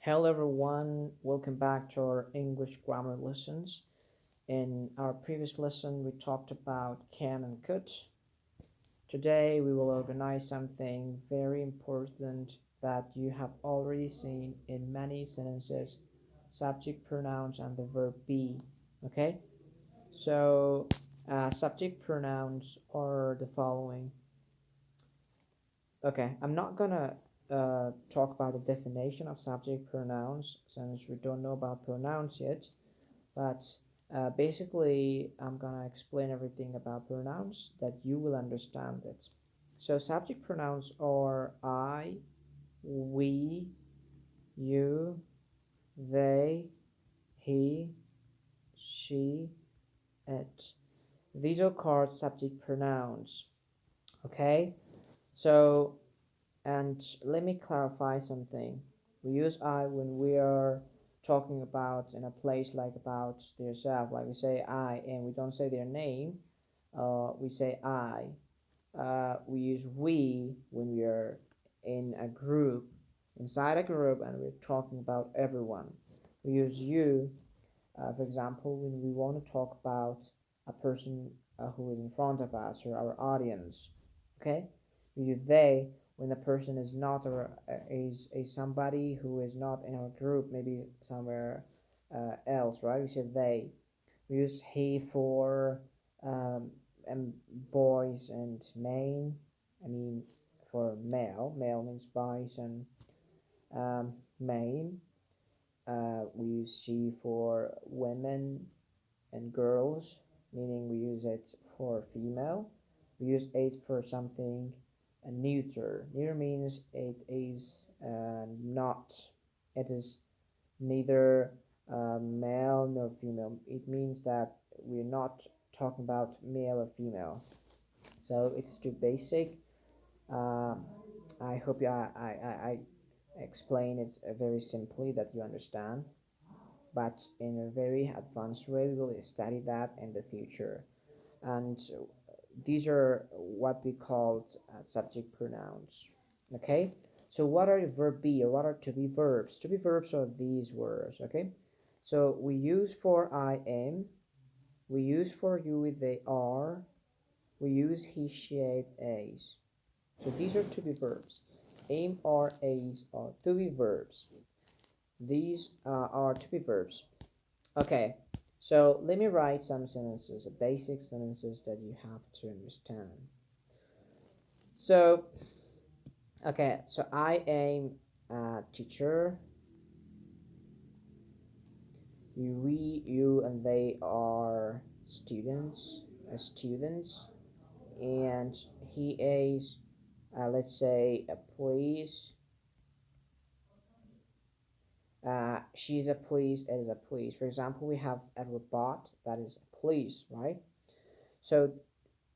Hello everyone, welcome back to our English grammar lessons. In our previous lesson we talked about can and could. Today we will organize something very important that you have already seen in many sentences, subject pronouns and the verb be. Okay, so subject pronouns are the following. Okay, I'm not gonna talk about the definition of subject pronouns since we don't know about pronouns yet, but basically I'm gonna explain everything about pronouns that you will understand it. So subject pronouns are I, we, you, they, he, she, it. These are called subject pronouns. Okay, so and let me clarify something. We use I when we are talking about in a place like about themselves, like we say I and we don't say their name, we say I. We use we when we are in a group, inside a group, and we're talking about everyone. We use you, for example, when we want to talk about a person who is in front of us or our audience. Okay, we use they when the person is not or is a somebody who is not in our group, maybe somewhere else, right? We say they. We use he for um, boys and men. I mean, for male. Male means boys and men. We use she for women and girls, meaning we use it for female. We use it for something neuter. Neuter means it is not. It is neither male nor female. It means that we're not talking about male or female. So it's too basic. Um, I hope I explain it very simply that you understand, but in a very advanced way we will study that in the future. And these are what we call subject pronouns. Okay, so what are verb be or what are to be verbs? To be verbs are these words. Okay, so we use for I am, we use for you with they are, we use he, she, it, is. So these are to be verbs. Am, are, is are to be verbs. These are to be verbs. Okay, so let me write some sentences, basic sentences that you have to understand. So, okay, so I am a teacher. You, and they are students, and he is, let's say, a police. She's a police. It is a police. For example, we have a robot that is a police, right? So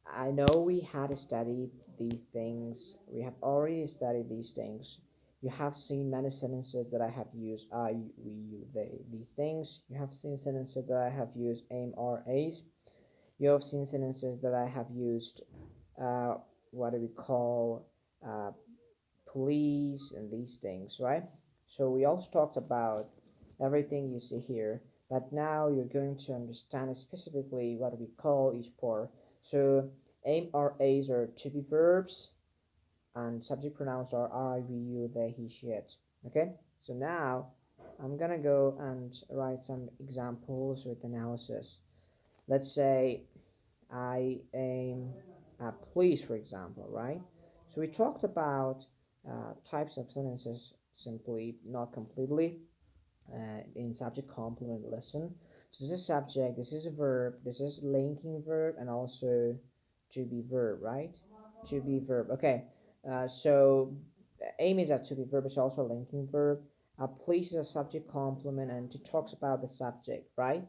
I know we had studied these things. We have already studied these things. You have seen many sentences that I have used I, we, you, they, these things. You have seen sentences that I have used am, are, is. You have seen sentences that I have used what do we call uh, police and these things, right? So we also talked about everything you see here, but now you're going to understand specifically what we call each part. So am, are, is are to be verbs, and subject pronouns are I, we, you, they, he, she, it. Okay, so now I'm gonna go and write some examples with analysis. Let's say I am a police, for example, right? So we talked about types of sentences simply, not completely, in subject complement lesson. So this is subject, this is a verb, this is linking verb, and also to be verb, right? To be verb. Okay, so aim is a to be verb, it's also a linking verb. Please is a subject complement, and it talks about the subject, right?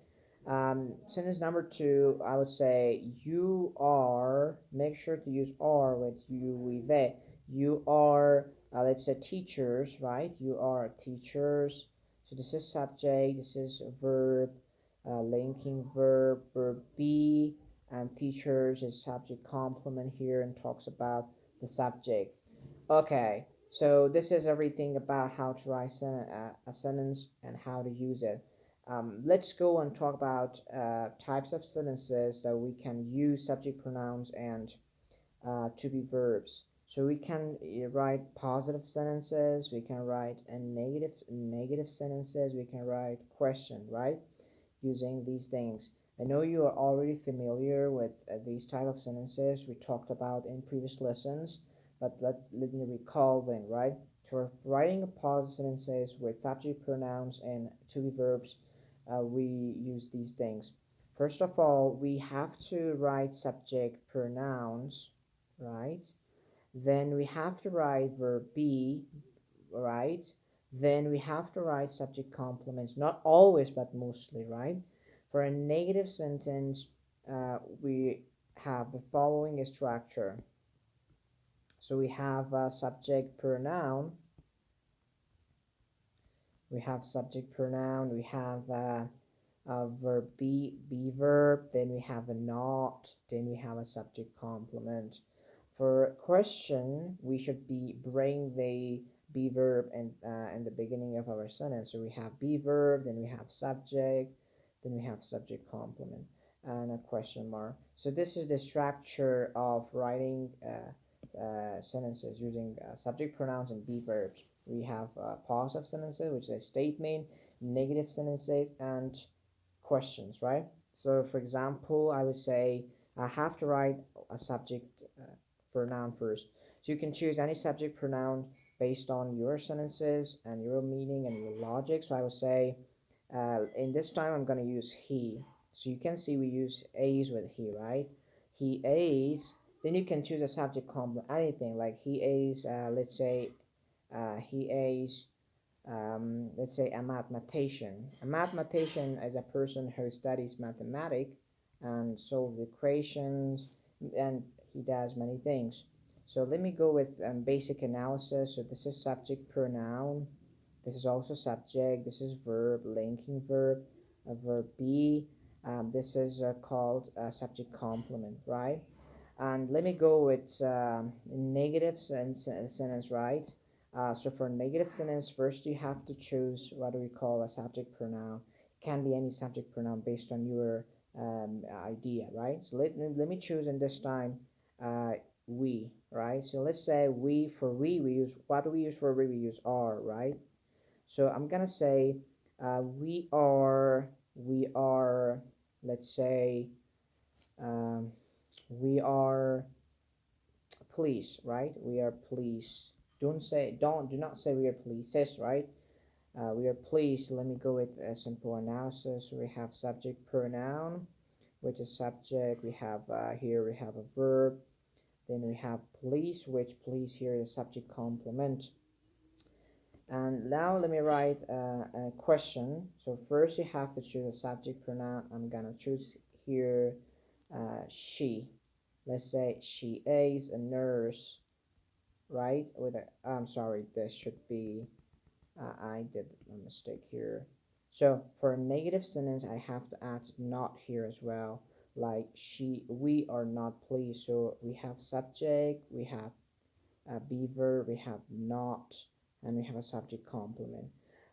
Sentence number two, I would say you are, make sure to use are with you, we, they. You are, let's say teachers, right? You are teachers. So this is subject, this is verb, linking verb, verb be, and teachers is subject complement here and talks about the subject. Okay, So this is everything about how to write a sentence and how to use it. Let's go and talk about types of sentences that we can use subject pronouns and to be verbs. So we can write positive sentences, we can write a negative sentences, we can write question, right? Using these things. I know you are already familiar with these type of sentences we talked about in previous lessons, but let me recall them, right? For writing positive sentences with subject pronouns and to be verbs, we use these things. First of all, we have to write subject pronouns, right? Then we have to write verb be, right? Then we have to write subject complements, not always, but mostly, right? For a negative sentence, we have the following structure. So we have a subject pronoun, we have subject pronoun, we have a verb be verb, then we have a not, then we have a subject complement. For question, we should bring the be verb in the beginning of our sentence. So we have be verb, then we have subject, then we have subject complement, and a question mark. So this is the structure of writing sentences using subject pronouns and be verbs. We have positive sentences, which is a statement, negative sentences, and questions, right? So for example, I would say I have to write a subject pronoun first. So you can choose any subject pronoun based on your sentences and your meaning and your logic. So I would say in this time I'm going to use he. So you can see we use is with he, right? He is. Then you can choose a subject complement, anything like he is. Let's say he is let's say a mathematician. A mathematician is a person who studies mathematics and solves equations, and he does many things. So let me go with basic analysis. So this is subject pronoun. This is also subject. This is verb, linking verb, a verb be. This is called a subject complement, right? And let me go with negative sentence, right? So for negative sentence, first you have to choose what do we call a subject pronoun. It can be any subject pronoun based on your idea, right? So let me choose in this time uh, we, right? So let's say we use, what do we use for we use are, right? So I'm gonna say we are, let's say um, we are police, right? We are police. Do not say we are polices, right? We are police. Let me go with a simple analysis. We have subject pronoun, which is subject. We have here we have a verb. Then we have police, which police here is subject complement. And now let me write a question. So first you have to choose a subject pronoun. I'm gonna choose here she. Let's say she is a nurse, right? With a, I'm sorry, this should be, I did a mistake here. So for a negative sentence, I have to add not here as well. Like we are not pleased. So we have subject, we have be verb, we have not, and we have a subject complement.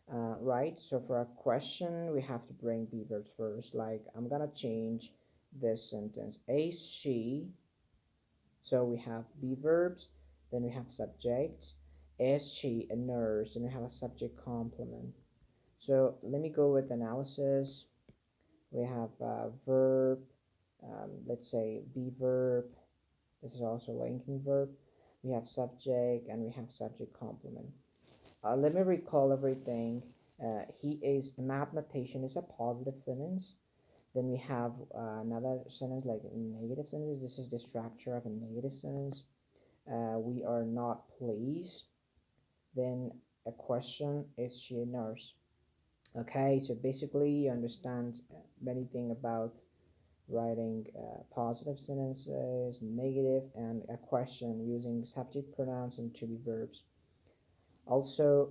Right? So for a question, we have to bring be verbs first. Like I'm gonna change this sentence. A she. So we have be verbs, then we have subject. Is she a nurse? And we have a subject complement. So let me go with analysis. We have verb, let's say be verb. This is also linking verb. We have subject and we have subject complement. Let me recall everything. He is a mathematician is a positive sentence. Then we have another sentence like negative sentence. This is the structure of a negative sentence. We are not pleased. Then a question, is she a nurse? Okay, so basically you understand anything about writing positive sentences, negative, and a question using subject pronouns and to be verbs. Also,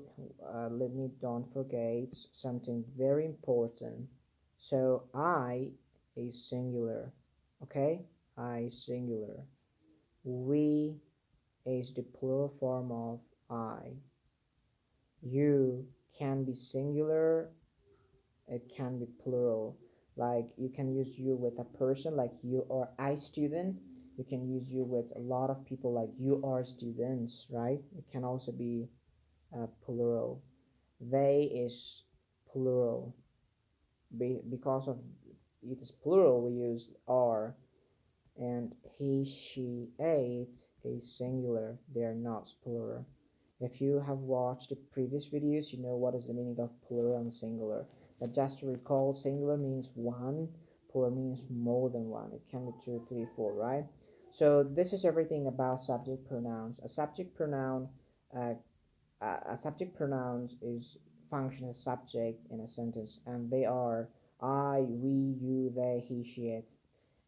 let me don't forget something very important. So I is singular, okay? I singular. We is the plural form of I. You can be singular, it can be plural. Like you can use you with a person, like you are a student. You can use you with a lot of people, like you are students, right? It can also be plural. They is plural. Because of it is plural, we use are. And he, she, ate is singular. They are not plural. If you have watched the previous videos, you know what is the meaning of plural and singular. But just to recall, singular means one, plural means more than one. It can be two, three, four, right? So this is everything about subject pronouns. Uh, a subject pronouns is function as subject in a sentence, and they are I, we, you, they, he, she, it.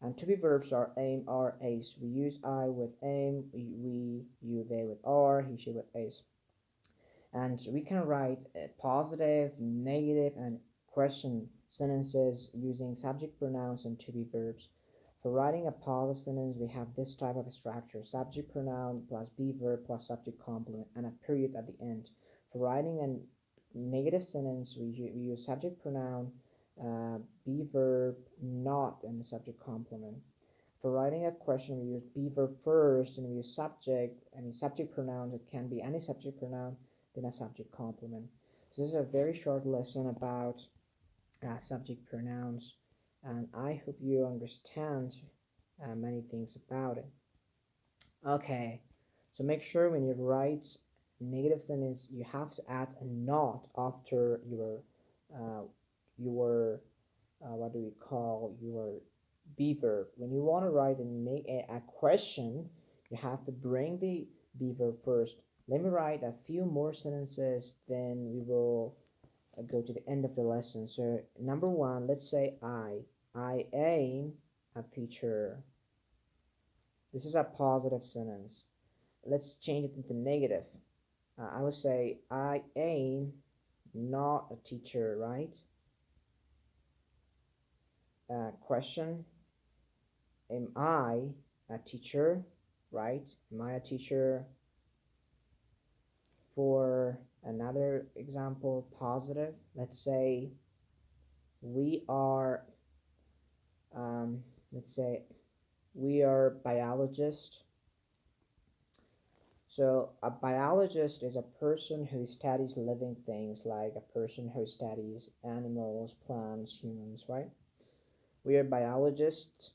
And to be verbs are aim, are, ace. We use I with aim, we, you, they with are, he, she with ace. And we can write positive, negative, and question sentences using subject pronouns and to be verbs. For writing a positive sentence, we have this type of structure: subject pronoun plus be verb plus subject complement and a period at the end. For writing a negative sentence, we use subject pronoun, be verb, not, and the subject complement. For writing a question, we use be verb first, and we use subject, and subject pronoun. It can be any subject pronoun, then a subject complement. So this is a very short lesson about subject pronouns, and I hope you understand many things about it. Okay, so make sure when you write negative sentence, you have to add a not after uh, your what do we call your be verb. When you want to write a question, you have to bring the be verb first. Let me write a few more sentences, then we will go to the end of the lesson. So number one, let's say I am a teacher. This is a positive sentence. Let's change it into negative. I would say I am not a teacher, right? Question: am I a teacher, right? Am I a teacher? For another example, positive, let's say we are, um, let's say we are biologists. So a biologist is a person who studies living things, like a person who studies animals, plants, humans, right? We are biologists.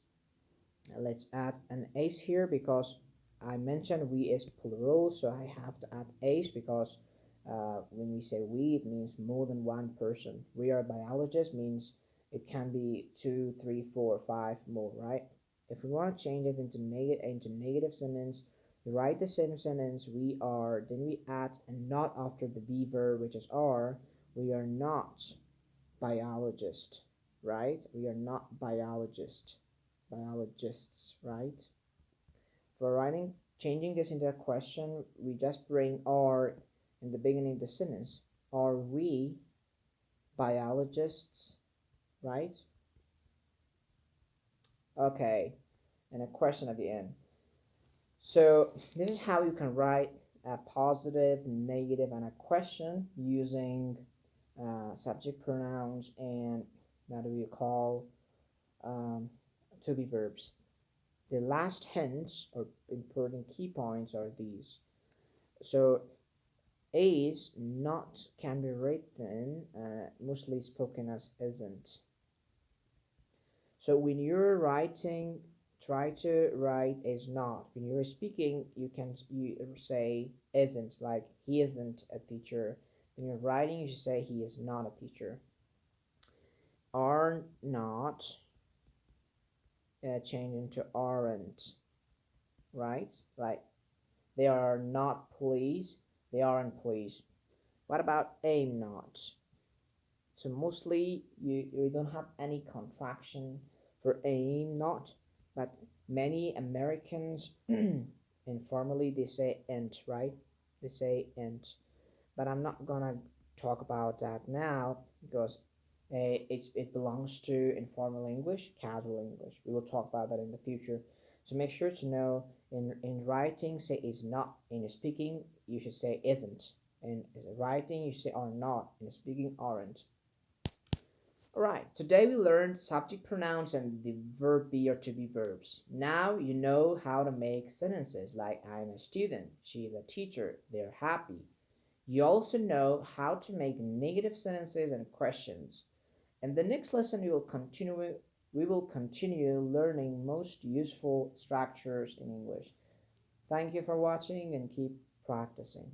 Let's add an ace here because I mentioned we is plural, so I have to add ace because when we say we, it means more than one person. We are biologists means it can be two, three, four, five more, right? If we want to change it into negative sentence, we write the same sentence we are, then we add a not after the be verb, which is are. We are not biologist, right? We are not biologists, right? For writing, changing this into a question, we just bring are in the beginning of the sentence. Are we biologists, right? Okay, and a question at the end. So this is how you can write a positive, negative, and a question using subject pronouns and what do we call to be verbs. The last hints or important key points are these. So is not can be written mostly spoken as isn't. So when you're writing, try to write is not. When you're speaking, you say isn't, like he isn't a teacher. When you're writing, you should say he is not a teacher. Are not change into aren't, right? Like they are not police, they aren't police. What about aim not? So mostly you don't have any contraction for aim not, but many Americans informally they say ent, right? They say ent, but I'm not gonna talk about that now because it belongs to informal English, casual English. We will talk about that in the future. So make sure to know in writing say is not, in speaking you should say isn't. In writing, you should say are not. In speaking, aren't. Alright, today we learned subject pronouns and the verb be or to be verbs. Now you know how to make sentences like I'm a student, she is a teacher, they're happy. You also know how to make negative sentences and questions. In the next lesson we will continue learning most useful structures in English. Thank you for watching and keep practicing.